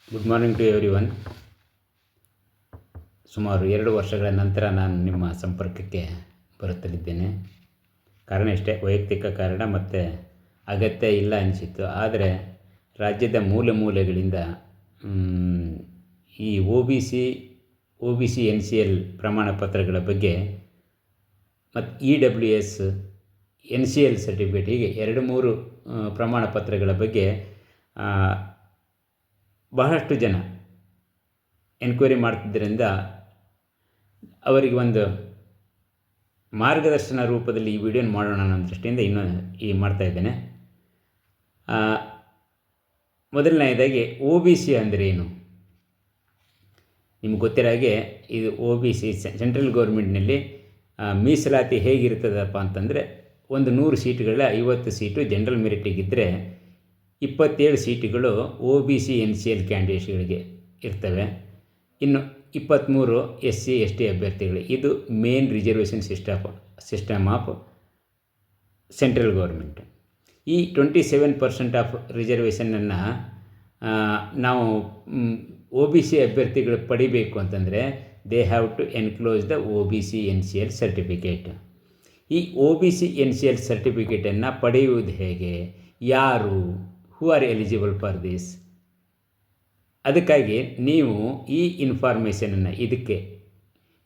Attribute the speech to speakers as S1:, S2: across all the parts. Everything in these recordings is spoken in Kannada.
S1: Good morning to everyone. ಸುಮಾರು 2 ವರ್ಷಗಳ ನಂತರ ನಾನು ನಿಮ್ಮ ಸಂಪರ್ಕಕ್ಕೆ ಬರುತ್ತಲಿದ್ದೇನೆ. ಕಾರಣ ಇಷ್ಟೇ, ವೈಯಕ್ತಿಕ ಕಾರಣ ಮತ್ತು ಅಗತ್ಯ ಇಲ್ಲ ಅನಿಸಿತ್ತು. ಆದರೆ ರಾಜ್ಯದ ಮೂಲೆ ಮೂಲೆಗಳಿಂದ ಈ O B C N C L ಪ್ರಮಾಣ ಪತ್ರಗಳ ಬಗ್ಗೆ ಮತ್ತು EWS NCL ಸರ್ಟಿಫಿಕೇಟ್, ಹೀಗೆ 2-3 ಪ್ರಮಾಣ ಪತ್ರಗಳ ಬಗ್ಗೆ ಬಹಳಷ್ಟು ಜನ ಎನ್ಕ್ವೈರಿ ಮಾಡ್ತಿದ್ದರಿಂದ ಅವರಿಗೆ ಒಂದು ಮಾರ್ಗದರ್ಶನ ರೂಪದಲ್ಲಿ ಈ ವಿಡಿಯೋನ ಮಾಡೋಣ ಅನ್ನೋ ದೃಷ್ಟಿಯಿಂದ ಮಾಡ್ತಾಯಿದ್ದೇನೆ. ಮೊದಲನೆಯದಾಗಿ OBC ಅಂದರೆ ಏನು? ನಿಮ್ಗೆ ಗೊತ್ತಿರೋ ಹಾಗೆ ಇದು OBC ಸೆಂಟ್ರಲ್ ಗೌರ್ಮೆಂಟ್ನಲ್ಲಿ ಮೀಸಲಾತಿ ಹೇಗಿರ್ತದಪ್ಪ ಅಂತಂದರೆ, ಒಂದು 100 ಸೀಟುಗಳ 50 ಸೀಟು ಜನರಲ್ ಮೆರಿಟಿಗಿದ್ದರೆ 27 ಸೀಟುಗಳು OBC NCL ಕ್ಯಾಂಡಿಡೇಟ್ಸ್ಗಳಿಗೆ ಇರ್ತವೆ. ಇನ್ನು 23 SC ST ಅಭ್ಯರ್ಥಿಗಳು. ಇದು main reservation system of central government. ಈ 27% ಆಫ್ ರಿಸರ್ವೇಷನನ್ನು ನಾವು OBC ಅಭ್ಯರ್ಥಿಗಳು ಪಡಿಬೇಕು ಅಂತಂದರೆ they have to enclose the OBC NCL certificate. ಈ OBC NCL ಸರ್ಟಿಫಿಕೇಟನ್ನು ಪಡೆಯುವುದು ಹೇಗೆ? ಯಾರು who are eligible for this? ಅದಕ್ಕಾಗಿ ನೀವು ಈ ಇನ್ಫಾರ್ಮೇಷನನ್ನು, ಇದಕ್ಕೆ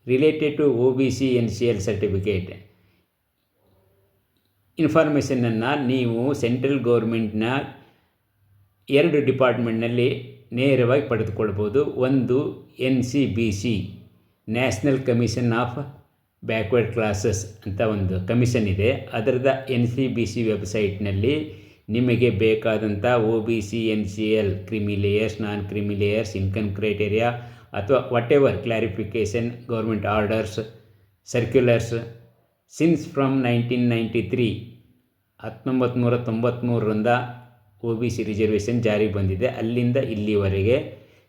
S1: related to OBC NCL certificate ಇನ್ಫಾರ್ಮೇಷನನ್ನು ನೀವು ಸೆಂಟ್ರಲ್ ಗೌರ್ಮೆಂಟ್ನ 2 ಡಿಪಾರ್ಟ್ಮೆಂಟ್ನಲ್ಲಿ ನೇರವಾಗಿ ಪಡೆದುಕೊಳ್ಬೋದು. ಒಂದು NCBC, national commission of backward classes ಅಂತ ಒಂದು ಕಮಿಷನ್ ಇದೆ. ಅದರದ NCBC ವೆಬ್ಸೈಟ್ನಲ್ಲಿ ನಿಮಗೆ ಬೇಕಾದಂಥ OBC NCL ಕ್ರಿಮಿ ಲೇಯರ್ಸ್, ನಾನ್ ಕ್ರಿಮಿ ಲೇಯರ್ಸ್, ಇನ್ಕಮ್ ಕ್ರೈಟೇರಿಯಾ ಅಥವಾ what ever clarification, government orders, circulars since from 1993, 1993ರಿಂದ OBC reservation ಜಾರಿಗೆ ಬಂದಿದೆ. ಅಲ್ಲಿಂದ ಇಲ್ಲಿವರೆಗೆ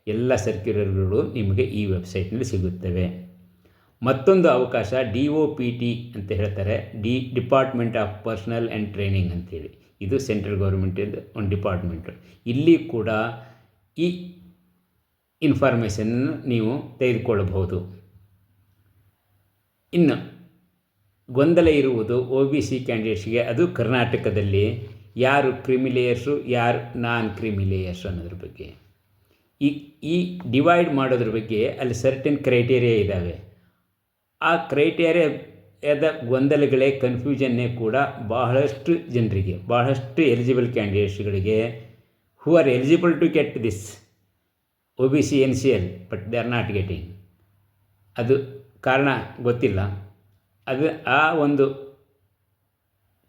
S1: ಎಲ್ಲ ಸರ್ಕ್ಯುಲರ್ಗಳು ನಿಮಗೆ ಈ ವೆಬ್ಸೈಟ್ನಲ್ಲಿ ಸಿಗುತ್ತವೆ. ಮತ್ತೊಂದು ಅವಕಾಶ DOPT ಅಂತ ಹೇಳ್ತಾರೆ, department of personal and training ಅಂತೇಳಿ. ಇದು ಸೆಂಟ್ರಲ್ ಗೌರ್ಮೆಂಟಿಂದ ಒಂದು ಡಿಪಾರ್ಟ್ಮೆಂಟು. ಇಲ್ಲಿ ಕೂಡ ಈ ಇನ್ಫಾರ್ಮೇಷನ್ ನೀವು ತೆಗೆದುಕೊಳ್ಳಬಹುದು. ಇನ್ನು ಗೊಂದಲ ಇರುವುದು OBC ಕ್ಯಾಂಡಿಡೇಟ್ಸ್ಗೆ, ಅದು ಕರ್ನಾಟಕದಲ್ಲಿ ಯಾರು ಕ್ರಿಮಿ ಲೇಯರ್ಸು, ಯಾರು ನಾನ್ ಕ್ರಿಮಿ ಲೇಯರ್ಸು ಅನ್ನೋದ್ರ ಬಗ್ಗೆ. ಈ ಡಿವೈಡ್ ಮಾಡೋದ್ರ ಬಗ್ಗೆ ಅಲ್ಲಿ ಸರ್ಟನ್ ಕ್ರೈಟೇರಿಯಾ ಇದ್ದಾವೆ. ಆ ಕ್ರೈಟೇರಿಯಾದ ಗೊಂದಲಗಳೇ, ಕನ್ಫ್ಯೂಷನ್ನೇ ಕೂಡ ಬಹಳಷ್ಟು ಜನರಿಗೆ, ಬಹಳಷ್ಟು ಎಲಿಜಿಬಲ್ ಕ್ಯಾಂಡಿಡೇಟ್ಸ್ಗಳಿಗೆ who are eligible to get this OBC NCL but they are not getting. ಅದು ಕಾರಣ ಗೊತ್ತಿಲ್ಲ. ಅದು ಆ ಒಂದು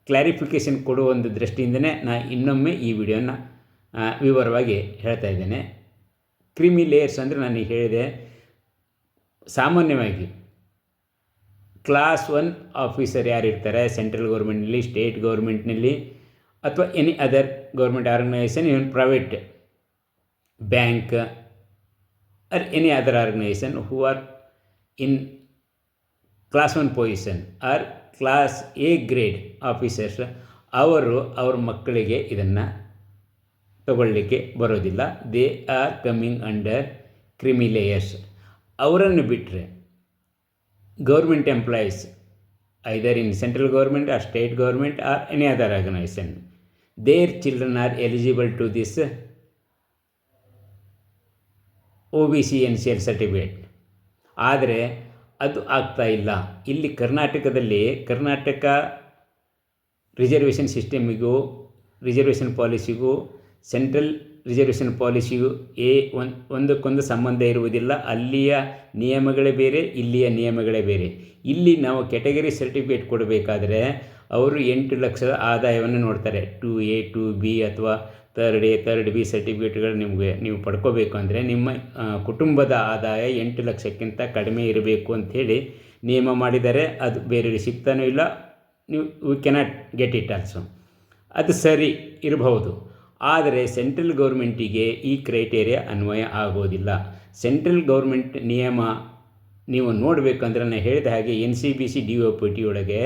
S1: ಕ್ಲಾರಿಫಿಕೇಷನ್ ಕೊಡುವ ಒಂದು ದೃಷ್ಟಿಯಿಂದನೇ ನಾನು ಇನ್ನೊಮ್ಮೆ ಈ ವಿಡಿಯೋನ ವಿವರವಾಗಿ ಹೇಳ್ತಾ ಇದ್ದೇನೆ. ಕ್ರಿಮಿ ಲೇಯರ್ಸ್ ಅಂದರೆ ನಾನು ಹೇಳಿದೆ, ಸಾಮಾನ್ಯವಾಗಿ ಕ್ಲಾಸ್ 1 ಆಫೀಸರ್ ಯಾರಿರ್ತಾರೆ ಸೆಂಟ್ರಲ್ ಗೌರ್ಮೆಂಟ್ನಲ್ಲಿ, ಸ್ಟೇಟ್ ಗೌರ್ಮೆಂಟ್ನಲ್ಲಿ ಅಥವಾ any other government organisation, even private bank or any other organisation who are in class 1 position or class A grade officers, ಅವ್ರ ಮಕ್ಕಳಿಗೆ ಇದನ್ನು ತಗೊಳ್ಳಿಕ್ಕೆ ಬರೋದಿಲ್ಲ. They are coming under creamy layers. ಅವರನ್ನು ಬಿಟ್ಟರೆ government employees either in central government or state government or any other organisation, their children are eligible to this OBC NCL certificate. ಆದರೆ ಅದು ಆಗ್ತಾ ಇಲ್ಲ. ಇಲ್ಲಿ ಕರ್ನಾಟಕದಲ್ಲಿ ಕರ್ನಾಟಕ ರಿಸರ್ವೇಷನ್ ಸಿಸ್ಟಮಿಗೂ ರಿಸರ್ವೇಷನ್ ಪಾಲಿಸಿಗೂ ಸೆಂಟ್ರಲ್ ರಿಸರ್ವೇಷನ್ ಪಾಲಿಸಿಗೂ ಒಂದಕ್ಕೊಂದು ಸಂಬಂಧ ಇರುವುದಿಲ್ಲ. ಅಲ್ಲಿಯ ನಿಯಮಗಳೇ ಬೇರೆ, ಇಲ್ಲಿಯ ನಿಯಮಗಳೇ ಬೇರೆ. ಇಲ್ಲಿ ನಾವು ಕ್ಯಾಟಗರಿ ಸರ್ಟಿಫಿಕೇಟ್ ಕೊಡಬೇಕಾದ್ರೆ ಅವರು 8 ಲಕ್ಷದ ಆದಾಯವನ್ನು ನೋಡ್ತಾರೆ. 2A 2B ಅಥವಾ 3A 3B ಸರ್ಟಿಫಿಕೇಟ್ಗಳು ನೀವು ಪಡ್ಕೋಬೇಕು ಅಂದರೆ ನಿಮ್ಮ ಕುಟುಂಬದ ಆದಾಯ 8 ಲಕ್ಷಕ್ಕಿಂತ ಕಡಿಮೆ ಇರಬೇಕು ಅಂಥೇಳಿ ನಿಯಮ ಮಾಡಿದ್ದಾರೆ. ಅದು ಬೇರೆಯವ್ರಿಗೆ ಸಿಗ್ತಾನೂ ಇಲ್ಲ. We cannot get it also. ಅದು ಸರಿ ಇರಬಹುದು, ಆದರೆ ಸೆಂಟ್ರಲ್ ಗೌರ್ಮೆಂಟಿಗೆ ಈ ಕ್ರೈಟೇರಿಯಾ ಅನ್ವಯ ಆಗೋದಿಲ್ಲ. ಸೆಂಟ್ರಲ್ ಗೌರ್ಮೆಂಟ್ ನಿಯಮ ನೀವು ನೋಡಬೇಕಂದ್ರೆ ನಾನು ಹೇಳಿದ ಹಾಗೆ NCBC DOPT ಒಳಗೆ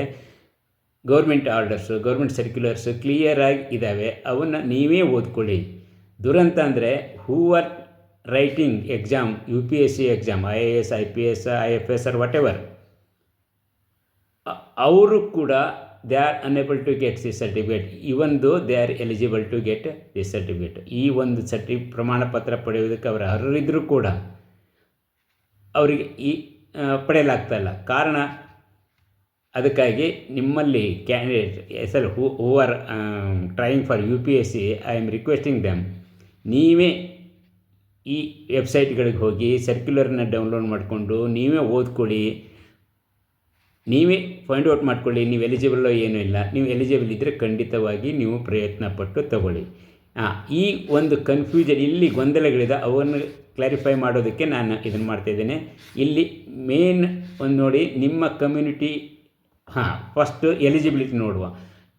S1: ಗೌರ್ಮೆಂಟ್ ಆರ್ಡರ್ಸು, ಗೌರ್ಮೆಂಟ್ ಸರ್ಕ್ಯುಲರ್ಸು ಕ್ಲಿಯರಾಗಿ ಇದ್ದಾವೆ. ಅವನ್ನು ನೀವೇ ಓದ್ಕೊಳ್ಳಿ. ದುರಂತ ಅಂದರೆ who are writing exam, UPSC exam, IAS, IPS, IFS or whatever, ಅವರು ಕೂಡ they are unable to get this certificate even though they are eligible to get this certificate. ಈ ಒಂದು ಪ್ರಮಾಣ ಪತ್ರ ಪಡೆಯುವುದಕ್ಕೆ ಅವರು ಅರ್ಹರಿದ್ದರೂ ಕೂಡ ಅವರಿಗೆ ಪಡೆಯಲಾಗ್ತಾ ಇಲ್ಲ. ಕಾರಣ ಅದಕ್ಕಾಗಿ ನಿಮ್ಮಲ್ಲಿ candidates who are trying for UPSC, I am requesting them, ನೀವೇ ಈ ವೆಬ್ಸೈಟ್ಗಳಿಗೆ ಹೋಗಿ ಸರ್ಕ್ಯುಲರ್ನ ಡೌನ್ಲೋಡ್ ಮಾಡಿಕೊಂಡು ನೀವೇ ಓದ್ಕೊಳ್ಳಿ, ನೀವೇ ಫೈಂಡ್ ಔಟ್ ಮಾಡ್ಕೊಳ್ಳಿ ನೀವು ಎಲಿಜಿಬಲ್ಲೋ ಏನೂ ಇಲ್ಲ. ನೀವು ಎಲಿಜಿಬಲ್ ಇದ್ದರೆ ಖಂಡಿತವಾಗಿ ನೀವು ಪ್ರಯತ್ನ ಪಟ್ಟು ತಗೊಳ್ಳಿ. ಈ ಒಂದು ಕನ್ಫ್ಯೂಷನ್, ಇಲ್ಲಿ ಗೊಂದಲಗಳಿದೆ, ಅವನ್ನು ಕ್ಲಾರಿಫೈ ಮಾಡೋದಕ್ಕೆ ನಾನು ಇದನ್ನು ಮಾಡ್ತಾಯಿದ್ದೇನೆ. ಇಲ್ಲಿ ಮೇನ್ ಒಂದು ನೋಡಿ, ನಿಮ್ಮ ಕಮ್ಯುನಿಟಿ ಫಸ್ಟು ಎಲಿಜಿಬಿಲಿಟಿ ನೋಡುವ.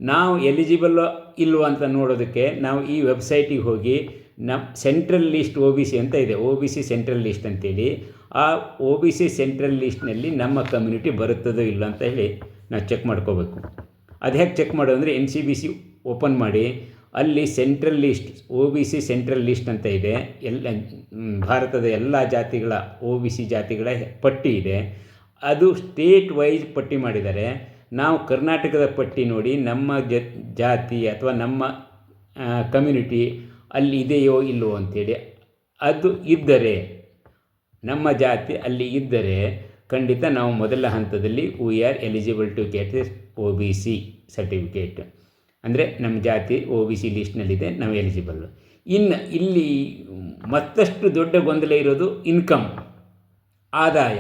S1: ನಾವು ಎಲಿಜಿಬಲ್ಲೋ ಇಲ್ವೋ ಅಂತ ನೋಡೋದಕ್ಕೆ ನಾವು ಈ ವೆಬ್ಸೈಟಿಗೆ ಹೋಗಿ ಸೆಂಟ್ರಲ್ ಲಿಸ್ಟ್ OBC ಅಂತ ಇದೆ, OBC ಸೆಂಟ್ರಲ್ ಲಿಸ್ಟ್ ಅಂತೇಳಿ, ಆ OBC ಸೆಂಟ್ರಲ್ ಲಿಸ್ಟ್ನಲ್ಲಿ ನಮ್ಮ ಕಮ್ಯುನಿಟಿ ಬರುತ್ತದೋ ಇಲ್ಲ ಅಂತ ಹೇಳಿ ನಾವು ಚೆಕ್ ಮಾಡ್ಕೋಬೇಕು. ಅದು ಹೇಗೆ ಚೆಕ್ ಮಾಡೋದು ಅಂದರೆ NCBC ಓಪನ್ ಮಾಡಿ, ಅಲ್ಲಿ central list OBC central list ಅಂತ ಇದೆ. ಭಾರತದ ಎಲ್ಲ ಜಾತಿಗಳ OBC ಜಾತಿಗಳ ಪಟ್ಟಿ ಇದೆ. ಅದು ಸ್ಟೇಟ್ ವೈಸ್ ಪಟ್ಟಿ ಮಾಡಿದ್ದಾರೆ. ನಾವು ಕರ್ನಾಟಕದ ಪಟ್ಟಿ ನೋಡಿ ನಮ್ಮ ಜಾತಿ ಅಥವಾ ನಮ್ಮ ಕಮ್ಯುನಿಟಿ ಅಲ್ಲಿ ಇದೆಯೋ ಇಲ್ಲವೋ ಅಂಥೇಳಿ, ಅದು ಇದ್ದರೆ, ನಮ್ಮ ಜಾತಿ ಅಲ್ಲಿ ಇದ್ದರೆ ಖಂಡಿತ ನಾವು ಮೊದಲ ಹಂತದಲ್ಲಿ we are eligible to get OBC certificate. ಅಂದರೆ ನಮ್ಮ ಜಾತಿ OBC ಲಿಸ್ಟ್ನಲ್ಲಿದೆ, ನಾವು ಎಲಿಜಿಬಲ್ಲು. ಇನ್ನು ಇಲ್ಲಿ ಮತ್ತಷ್ಟು ದೊಡ್ಡ ಗೊಂದಲ ಇರೋದು ಇನ್ಕಮ್, ಆದಾಯ.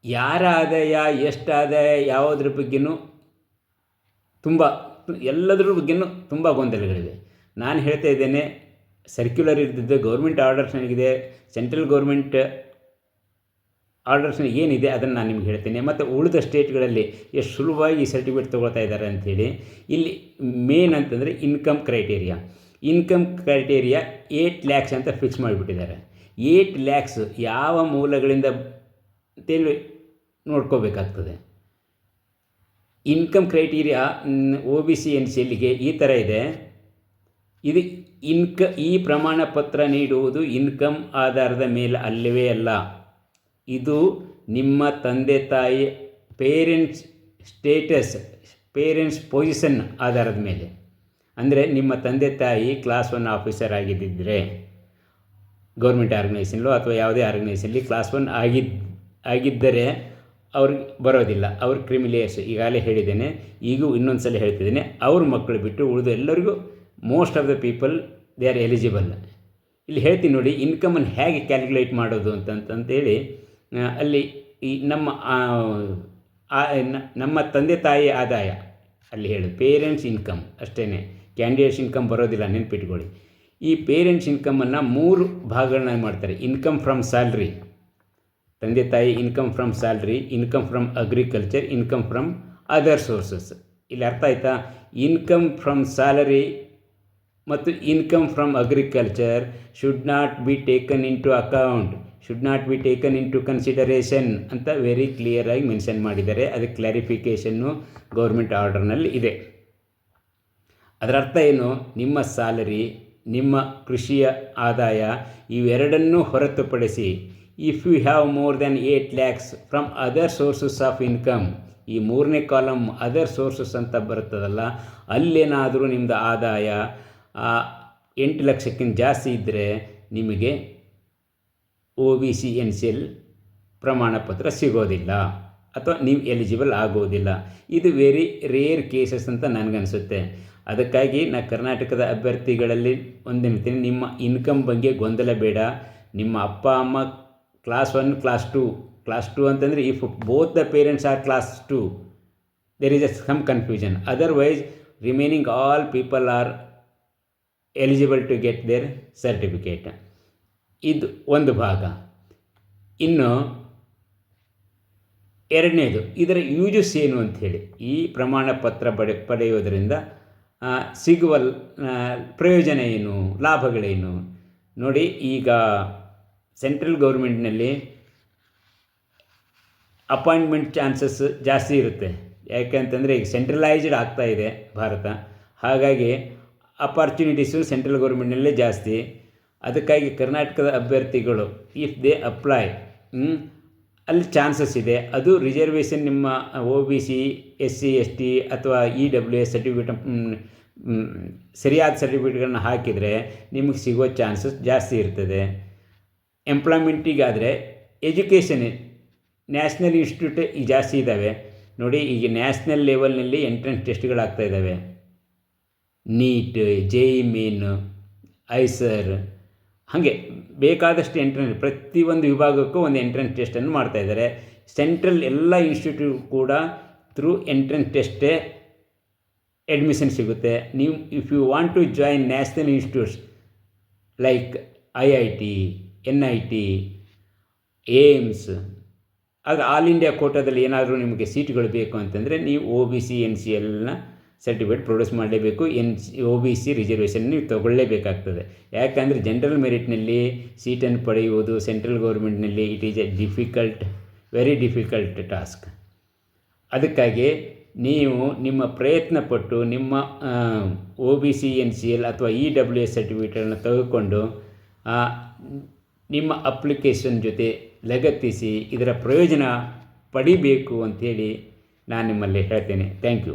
S1: ಯಾರ ಆದಾಯ, ಎಷ್ಟು ಆದಾಯ, ಯಾವುದ್ರ ಬಗ್ಗೆಯೂ ಎಲ್ಲದರ ಬಗ್ಗೆಯೂ ತುಂಬ ಗೊಂದಲಗಳಿವೆ. ನಾನು ಹೇಳ್ತಾ ಇದ್ದೇನೆ, ಸರ್ಕ್ಯುಲರ್ ಇರ್ತಿದ್ದು ಗೌರ್ಮೆಂಟ್ ಆರ್ಡರ್ಸ್ ನನಗಿದೆ, ಸೆಂಟ್ರಲ್ ಗೌರ್ಮೆಂಟ್ ಆರ್ಡರ್ಸ್ ಏನಿದೆ ಅದನ್ನು ನಾನು ನಿಮ್ಗೆ ಹೇಳ್ತೇನೆ. ಮತ್ತು ಉಳಿದ ಸ್ಟೇಟ್ಗಳಲ್ಲಿ ಎಷ್ಟು ಸುಲಭವಾಗಿ ಈ ಸರ್ಟಿಫಿಕೇಟ್ ತೊಗೊಳ್ತಾ ಇದ್ದಾರೆ ಅಂಥೇಳಿ. ಇಲ್ಲಿ ಮೇನ್ ಅಂತಂದರೆ ಇನ್ಕಮ್ ಕ್ರೈಟೇರಿಯಾ 8 lakhs ಅಂತ ಫಿಕ್ಸ್ ಮಾಡಿಬಿಟ್ಟಿದ್ದಾರೆ. 8 lakhs ಯಾವ ಮೂಲಗಳಿಂದ ಅಂತೇಳಿ ನೋಡ್ಕೋಬೇಕಾಗ್ತದೆ. ಇನ್ಕಮ್ ಕ್ರೈಟೀರಿಯಾ OBC NCLಗೆ ಈ ಥರ ಇದೆ. ಇದು ಈ ಪ್ರಮಾಣ ಪತ್ರ ನೀಡುವುದು ಇನ್ಕಮ್ ಆಧಾರದ ಮೇಲೆ ಅಲ್ಲವೇ ಅಲ್ಲ. ಇದು ನಿಮ್ಮ ತಂದೆ ತಾಯಿ ಪೇರೆಂಟ್ಸ್ ಸ್ಟೇಟಸ್, ಪೇರೆಂಟ್ಸ್ ಪೊಸಿಷನ್ ಆಧಾರದ ಮೇಲೆ. ಅಂದರೆ ನಿಮ್ಮ ತಂದೆ ತಾಯಿ ಕ್ಲಾಸ್ 1 ಆಫೀಸರ್ ಆಗಿದ್ದರೆ ಗೌರ್ಮೆಂಟ್ ಆರ್ಗನೈಸೇಷನ್ಲೋ ಅಥವಾ ಯಾವುದೇ ಆರ್ಗನೈಸೇಷನ್ಲಿ ಕ್ಲಾಸ್ 1 ಆಗಿದ್ದರೆ ಅವ್ರಿಗೆ ಬರೋದಿಲ್ಲ. ಅವ್ರು ಕ್ರಿಮಿಲೇಯರ್ಸ್, ಈಗಾಗಲೇ ಹೇಳಿದ್ದೇನೆ, ಈಗೂ ಇನ್ನೊಂದು ಸಲ ಹೇಳ್ತಿದ್ದೇನೆ. ಅವ್ರ ಮಕ್ಕಳು ಬಿಟ್ಟು ಉಳಿದು ಎಲ್ಲರಿಗೂ most of the people they are eligible. ಇಲ್ಲಿ ಹೇಳ್ತೀನಿ ನೋಡಿ, ಇನ್ಕಮನ್ನು ಹೇಗೆ ಕ್ಯಾಲ್ಕುಲೇಟ್ ಮಾಡೋದು ಅಂತಂತೇಳಿ. ಅಲ್ಲಿ ಈ ನಮ್ಮ ತಂದೆ ತಾಯಿ ಆದಾಯ ಅಲ್ಲಿ ಹೇಳೋದು ಪೇರೆಂಟ್ಸ್ ಇನ್ಕಮ್ ಅಷ್ಟೇ, ಕ್ಯಾಂಡಿಡೇಟ್ಸ್ ಇನ್ಕಮ್ ಬರೋದಿಲ್ಲ, ನೆನ್ಪಿಟ್ಕೊಳ್ಳಿ. ಈ ಪೇರೆಂಟ್ಸ್ ಇನ್ಕಮನ್ನು 3 ಭಾಗಗಳನ್ನಾಗಿ ಮಾಡ್ತಾರೆ. ಇನ್ಕಮ್ ಫ್ರಮ್ ಸ್ಯಾಲ್ರಿ, ತಂದೆ ತಾಯಿ income from salary, income from agriculture, income from other sources. ಇಲ್ಲಿ ಅರ್ಥ ಆಯ್ತಾ? ಇನ್ಕಮ್ ಫ್ರಮ್ ಸ್ಯಾಲರಿ ಮತ್ತು income from agriculture should not be taken into account, should not be taken into consideration ಅಂತ ವೆರಿ ಕ್ಲಿಯರಾಗಿ ಮೆನ್ಷನ್ ಮಾಡಿದ್ದಾರೆ. ಅದಕ್ಕೆ ಕ್ಲಾರಿಫಿಕೇಷನ್ನು ಗೌರ್ಮೆಂಟ್ ಆರ್ಡರ್ನಲ್ಲಿ ಇದೆ. ಅದರ ಅರ್ಥ ಏನು? ನಿಮ್ಮ ಸ್ಯಾಲರಿ, ನಿಮ್ಮ ಕೃಷಿಯ ಆದಾಯ ಇವೆರಡನ್ನೂ ಹೊರತುಪಡಿಸಿ if you have more than 8 lakhs from other sources of income, ಈ 3ನೇ ಕಾಲಮ್ ಅದರ್ ಸೋರ್ಸಸ್ ಅಂತ ಬರ್ತದಲ್ಲ, ಅಲ್ಲೇನಾದರೂ ನಿಮ್ಮದು ಆದಾಯ 8 ಲಕ್ಷಕ್ಕಿಂತ ಜಾಸ್ತಿ ಇದ್ದರೆ ನಿಮಗೆ OBC NCL ಪ್ರಮಾಣ ಪತ್ರ ಸಿಗೋದಿಲ್ಲ ಅಥವಾ ನೀವು ಎಲಿಜಿಬಲ್ ಆಗೋದಿಲ್ಲ. ಇದು ವೆರಿ ರೇರ್ ಕೇಸಸ್ ಅಂತ ನನಗನ್ಸುತ್ತೆ. ಅದಕ್ಕಾಗಿ ನಾನು ಕರ್ನಾಟಕದ ಅಭ್ಯರ್ಥಿಗಳಲ್ಲಿ ಒಂದು ಹೇಳ್ತೀನಿ, ನಿಮ್ಮ ಇನ್ಕಮ್ ಬಗ್ಗೆ ಗೊಂದಲ ಬೇಡ. ನಿಮ್ಮ ಅಪ್ಪ ಅಮ್ಮ ಕ್ಲಾಸ್ 1, ಕ್ಲಾಸ್ 2 ಅಂತಂದರೆ if both the parents are class 2 there is some confusion. Otherwise remaining all people are eligible to get their certificate. ಇದು ಒಂದು ಭಾಗ. ಇನ್ನು ಎರಡನೇದು, ಇದರ ಯೂಜಸ್ ಏನು ಅಂಥೇಳಿ, ಈ ಪ್ರಮಾಣ ಪತ್ರ ಪಡೆಯೋದರಿಂದ ಸಿಗುವ ಪ್ರಯೋಜನ ಏನು, ಲಾಭಗಳೇನು ನೋಡಿ. ಈಗ ಸೆಂಟ್ರಲ್ ಗೌರ್ಮೆಂಟ್ನಲ್ಲಿ ಅಪಾಯಿಂಟ್ಮೆಂಟ್ ಚಾನ್ಸಸ್ ಜಾಸ್ತಿ ಇರುತ್ತೆ. ಯಾಕೆಂತಂದರೆ ಈಗ ಸೆಂಟ್ರಲೈಸ್ಡ್ ಆಗ್ತಾ ಇದೆ ಭಾರತ, ಹಾಗಾಗಿ ಅಪಾರ್ಚುನಿಟೀಸು ಸೆಂಟ್ರಲ್ ಗೌರ್ಮೆಂಟ್ನಲ್ಲೇ ಜಾಸ್ತಿ. ಅದಕ್ಕಾಗಿ ಕರ್ನಾಟಕದ ಅಭ್ಯರ್ಥಿಗಳು ಇಫ್ ದೇ ಅಪ್ಲೈ ಅಲ್ಲಿ ಚಾನ್ಸಸ್ ಇದೆ. ಅದು ರಿಸರ್ವೇಷನ್ ನಿಮ್ಮ OBC SC ST ಅಥವಾ EWS ಸರ್ಟಿಫಿಕೇಟ್ ಸರಿಯಾದ ಸರ್ಟಿಫಿಕೇಟ್ಗಳನ್ನ ಹಾಕಿದರೆ ನಿಮಗೆ ಸಿಗೋ ಚಾನ್ಸಸ್ ಜಾಸ್ತಿ ಇರ್ತದೆ. ಎಂಪ್ಲಾಯ್ಮೆಂಟಿಗಾದರೆ ಎಜುಕೇಷನ್ ನ್ಯಾಷನಲ್ ಇನ್ಸ್ಟಿಟ್ಯೂಟ್ ಈಗ ಜಾಸ್ತಿ ಇದ್ದಾವೆ ನೋಡಿ. ಈಗ ನ್ಯಾಷನಲ್ ಲೆವೆಲ್ನಲ್ಲಿ ಎಂಟ್ರೆನ್ಸ್ ಟೆಸ್ಟ್ಗಳಾಗ್ತಾ ಇದ್ದಾವೆ. ನೀಟ್, JEE ಮೇನ್, ಐಸರ್, ಹಾಗೆ ಬೇಕಾದಷ್ಟು ಎಂಟ್ರೆನ್ಸ್, ಪ್ರತಿಯೊಂದು ವಿಭಾಗಕ್ಕೂ ಒಂದು ಎಂಟ್ರೆನ್ಸ್ ಟೆಸ್ಟನ್ನು ಮಾಡ್ತಾಯಿದ್ದಾರೆ. ಸೆಂಟ್ರಲ್ ಎಲ್ಲ ಇನ್ಸ್ಟಿಟ್ಯೂಟ್ ಕೂಡ ಥ್ರೂ ಎಂಟ್ರೆನ್ಸ್ ಟೆಸ್ಟೇ ಅಡ್ಮಿಷನ್ ಸಿಗುತ್ತೆ. ನೀವು if you want to join national institutes like IIT, NIT, AIIMS, ಆಗ ಆಲ್ ಇಂಡಿಯಾ ಕೋಟಾದಲ್ಲಿ ಏನಾದರೂ ನಿಮಗೆ ಸೀಟ್ಗಳು ಬೇಕು ಅಂತಂದರೆ ನೀವು OBC NCLನ ಸರ್ಟಿಫಿಕೇಟ್ ಪ್ರೊಡ್ಯೂಸ್ ಮಾಡಲೇಬೇಕು. OBC ರಿಸರ್ವೇಷನ್ ನೀವು ತೊಗೊಳ್ಳೇಬೇಕಾಗ್ತದೆ. ಯಾಕಂದರೆ ಜನರಲ್ ಮೆರಿಟ್ನಲ್ಲಿ ಸೀಟನ್ನು ಪಡೆಯುವುದು ಸೆಂಟ್ರಲ್ ಗೌರ್ಮೆಂಟ್ನಲ್ಲಿ it is a very difficult task. ಅದಕ್ಕಾಗಿ ನೀವು ನಿಮ್ಮ ಪ್ರಯತ್ನಪಟ್ಟು ನಿಮ್ಮ OBC NCL ಅಥವಾ EWS ಸರ್ಟಿಫಿಕೇಟನ್ನು ತೆಗೆದುಕೊಂಡು ನಿಮ್ಮ ಅಪ್ಲಿಕೇಶನ್ ಜೊತೆ ಲಗತ್ತಿಸಿ ಇದರ ಪ್ರಯೋಜನ ಪಡಿಬೇಕು ಅಂಥೇಳಿ ನಾನು ನಿಮ್ಮಲ್ಲಿ ಹೇಳ್ತೇನೆ. Thank you.